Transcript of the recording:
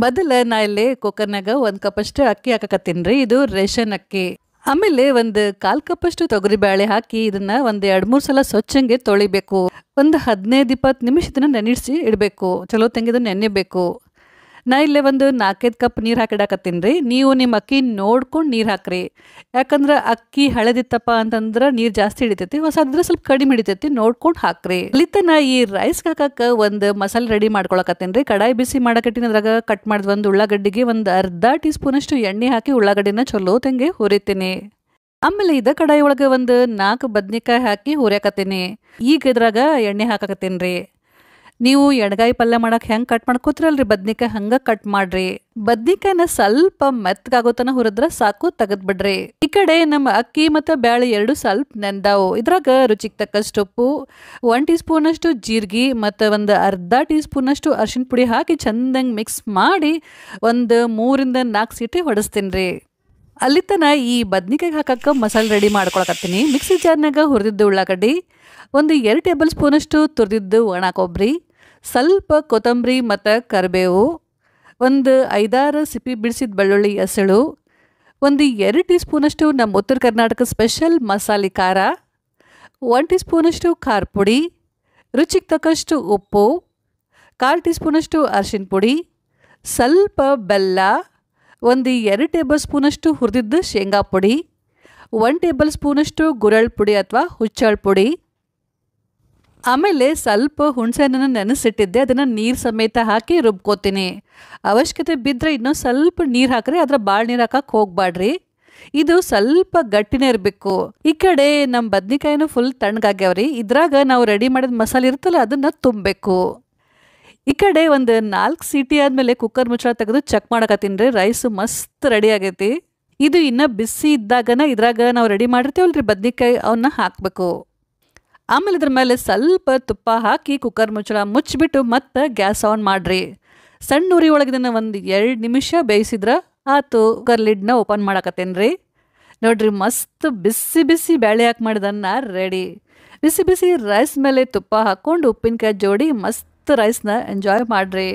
ಮೊದಲ ನಾ ಇಲ್ಲಿ ಕುಕ್ಕರ್ನಾಗ 1 ಕಪ್ಪಷ್ಟು ಅಕ್ಕಿ ಹಾಕಕತ್ತೀನಿ. ಇದು ರೇಷನ್ ಅಕ್ಕಿ. ಆಮೇಲೆ ಒಂದು 1/4 ಕಪ್ಪಷ್ಟು ತೊಗರಿ ಬೇಳೆ ಹಾಕಿ ಇದನ್ನ ಒಂದು 2-3 ಸಲ ಸ್ವಚ್ಛಂಗೆ ತೊಳಿಬೇಕು. ಒಂದು 15-20 ನಿಮಿಷ ಇದನ್ನ ನೆನೆಸಿ ಇಡಬೇಕು. ಚಲೋ ತಂಗಿ ಇದನ್ನ ನೆನೆಬೇಕು. ನಾ ಇಲ್ಲೇ ಒಂದು 4-5 ಕಪ್ ನೀರು ಹಾಕಿಡಾಕತ್ತೀನಿ. ನೀವು ನಿಮ್ಮ ಅಕ್ಕಿ ನೋಡ್ಕೊಂಡು ನೀರು ಹಾಕ್ರಿ. ಯಾಕಂದ್ರೆ ಅಕ್ಕಿ ಹಳೆದಿತ್ತಪ್ಪ ಅಂತಂದ್ರೆ ನೀರು ಜಾಸ್ತಿ ಹಿಡಿತೈತಿ, ಹೊಸದಿದ್ರೆ ಸ್ವಲ್ಪ ಕಡಿಮೆ ಹಿಡಿತೈತಿ, ನೋಡ್ಕೊಂಡು ಹಾಕ್ರಿ. ಅಲ್ಲಿತನ ಈ ರೈಸ್ಗೆ ಹಾಕಕ್ಕೆ ಒಂದು ಮಸಾಲೆ ರೆಡಿ ಮಾಡ್ಕೊಳಕತ್ತೀನಿ. ಕಡಾಯಿ ಬಿಸಿ ಮಾಡಕಟ್ಟಿನ ಅದ್ರಾಗ ಕಟ್ ಮಾಡಿದ ಒಂದು ಉಳ್ಳಾಗಡ್ಡಿಗೆ ಒಂದು ಅರ್ಧ ಟೀ ಸ್ಪೂನಷ್ಟು ಎಣ್ಣೆ ಹಾಕಿ ಉಳ್ಳಾಗಡ್ಡಿನ ಚಲೋ ತಂಗೆ ಹುರಿತೀನಿ. ಆಮೇಲೆ ಇದ ಕಡಾಯಿ ಒಳಗೆ ಒಂದು 4 ಬದ್ನಿಕಾಯಿ ಹಾಕಿ ಹುರಿಯಾಕತ್ತೀನಿ. ಈಗ ಇದ್ರಾಗ ಎಣ್ಣೆ ಹಾಕಕತ್ತೀನಿ. ನೀವು ಎಣ್ಗಾಯಿ ಪಲ್ಯ ಮಾಡಕ್ಕೆ ಹೆಂಗೆ ಕಟ್ ಮಾಡ್ಕೋತಿರಲ್ರಿ ಬದ್ನಿಕಾಯಿ ಹಂಗೆ ಕಟ್ ಮಾಡ್ರಿ. ಬದ್ನಿಕಾಯಿನ ಸ್ವಲ್ಪ ಮೆತ್ತಗಾಗೋತನ ಹುರಿದ್ರೆ ಸಾಕು, ತೆಗೆದ್ಬಿಡ್ರಿ. ಈ ಕಡೆ ನಮ್ಮ ಅಕ್ಕಿ ಮತ್ತು ಬ್ಯಾಳೆ ಎರಡು ಸ್ವಲ್ಪ ನೆಂದಾವು. ಇದ್ರಾಗ ರುಚಿಗೆ ತಕ್ಕಷ್ಟು ಉಪ್ಪು, 1 ಟೀ ಸ್ಪೂನಷ್ಟು ಜೀರಿಗೆ ಮತ್ತು ಒಂದು ಅರ್ಧ ಟೀ ಸ್ಪೂನಷ್ಟು ಅರಿಶಿನ ಪುಡಿ ಹಾಕಿ ಚಂದಂಗೆ ಮಿಕ್ಸ್ ಮಾಡಿ ಒಂದು 3-4 ಸೀಟಿ ಹೊಡಿಸ್ತೀನಿ ರೀ. ಅಲ್ಲಿತನ ಈ ಬದ್ನಿಕಾಯಿಗೆ ಹಾಕಕ್ಕೆ ಮಸಾಲೆ ರೆಡಿ ಮಾಡ್ಕೊಳಕತ್ತೀನಿ. ಮಿಕ್ಸಿ ಜಾರ್ನಾಗ ಹುರಿದಿದ್ದು ಉಳ್ಳಾಗಡ್ಡಿ, ಒಂದು 2 ಟೇಬಲ್ ಸ್ಪೂನಷ್ಟು ತುರಿದಿದ್ದು ಒಣ ಕೊಬ್ಬರಿ, ಸ್ವಲ್ಪ ಕೊತ್ತಂಬರಿ ಮತ್ತು ಕರಿಬೇವು, ಒಂದು 5-6 ಸಿಪ್ಪಿ ಬಿಡಿಸಿದ ಬೆಳ್ಳುಳ್ಳಿ ಎಸಳು, ಒಂದು 2 ಟೀ ಸ್ಪೂನಷ್ಟು ನಮ್ಮ ಉತ್ತರ ಕರ್ನಾಟಕ ಸ್ಪೆಷಲ್ ಮಸಾಲೆ ಖಾರ, 1 ಟೀ ಸ್ಪೂನಷ್ಟು ಖಾರ ಪುಡಿ, ರುಚಿಗೆ ತಕ್ಕಷ್ಟು ಉಪ್ಪು, 1/4 ಟೀ ಸ್ಪೂನಷ್ಟು ಅರಿಶಿನ ಪುಡಿ, ಸ್ವಲ್ಪ ಬೆಲ್ಲ, ಒಂದು 2 ಟೇಬಲ್ ಸ್ಪೂನಷ್ಟು ಹುರಿದಿದ್ದು ಶೇಂಗಾ ಪುಡಿ, 1 ಟೇಬಲ್ ಸ್ಪೂನಷ್ಟು ಗುರಳ್ ಪುಡಿ ಅಥವಾ ಹುಚ್ಚಳ ಪುಡಿ. ಆಮೇಲೆ ಸ್ವಲ್ಪ ಹುಣಸೆಹಣ್ಣನ್ನು ನೆನೆಸಿಟ್ಟಿದ್ದೆ, ಅದನ್ನು ನೀರು ಸಮೇತ ಹಾಕಿ ರುಬ್ಕೋತೀನಿ. ಅವಶ್ಯಕತೆ ಬಿದ್ದರೆ ಇನ್ನೂ ಸ್ವಲ್ಪ ನೀರು ಹಾಕ್ರಿ, ಅದರ ಭಾಳ ನೀರು ಹಾಕಕ್ಕೆ ಹೋಗ್ಬಾಡ್ರಿ. ಇದು ಸ್ವಲ್ಪ ಗಟ್ಟಿನೇ ಇರಬೇಕು. ಈ ಕಡೆ ನಮ್ಮ ಬದ್ನಿಕಾಯಿನೂ ಫುಲ್ ತಣ್ಣಗಾಗ್ಯಾವ್ರಿ. ಇದ್ರಾಗ ನಾವು ರೆಡಿ ಮಾಡಿದ ಮಸಾಲೆ ಇರುತ್ತಲ್ಲ ಅದನ್ನು ತುಂಬಬೇಕು. ಈ ಕಡೆ ಒಂದು 4 ಸೀಟಿ ಆದಮೇಲೆ ಕುಕ್ಕರ್ ಮುಚ್ಚಳ ತೆಗೆದು ಚೆಕ್ ಮಾಡಕತ್ತೀನಿ ರೀ. ರೈಸ್ ಮಸ್ತ್ ರೆಡಿ ಆಗೈತಿ. ಇದು ಇನ್ನೂ ಬಿಸಿ ಇದ್ದಾಗನ ಇದ್ರಾಗ ನಾವು ರೆಡಿ ಮಾಡಿರ್ತೀವಲ್ರಿ ಬದ್ನಿಕಾಯಿ, ಅವನ್ನ ಹಾಕಬೇಕು. ಆಮೇಲೆ ಇದ್ರ ಮೇಲೆ ಸ್ವಲ್ಪ ತುಪ್ಪ ಹಾಕಿ ಕುಕ್ಕರ್ ಮುಚ್ಚಳ ಮುಚ್ಚಿಬಿಟ್ಟು ಮತ್ತೆ ಗ್ಯಾಸ್ ಆನ್ ಮಾಡಿರಿ. ಸಣ್ಣ ಉರಿ ಒಳಗೆ ಇದನ್ನು ಒಂದು 2 ನಿಮಿಷ ಬೇಯಿಸಿದ್ರೆ ಆತು. ಕುಕ್ಕರ್ ಲಿಡ್ನ ಓಪನ್ ಮಾಡಕತ್ತೇನೆ ರೀ. ನೋಡ್ರಿ ಮಸ್ತ್ ಬಿಸಿ ಬಿಸಿ ಬೇಳೆ ಹಾಕಿ ಮಾಡಿದನ್ನ ರೆಡಿ. ಬಿಸಿ ಬಿಸಿ ರೈಸ್ ಮೇಲೆ ತುಪ್ಪ ಹಾಕ್ಕೊಂಡು ಉಪ್ಪಿನಕಾಯಿ ಜೋಡಿ ಮಸ್ತ್ ರೈಸ್ನ ಎಂಜಾಯ್ ಮಾಡಿರಿ.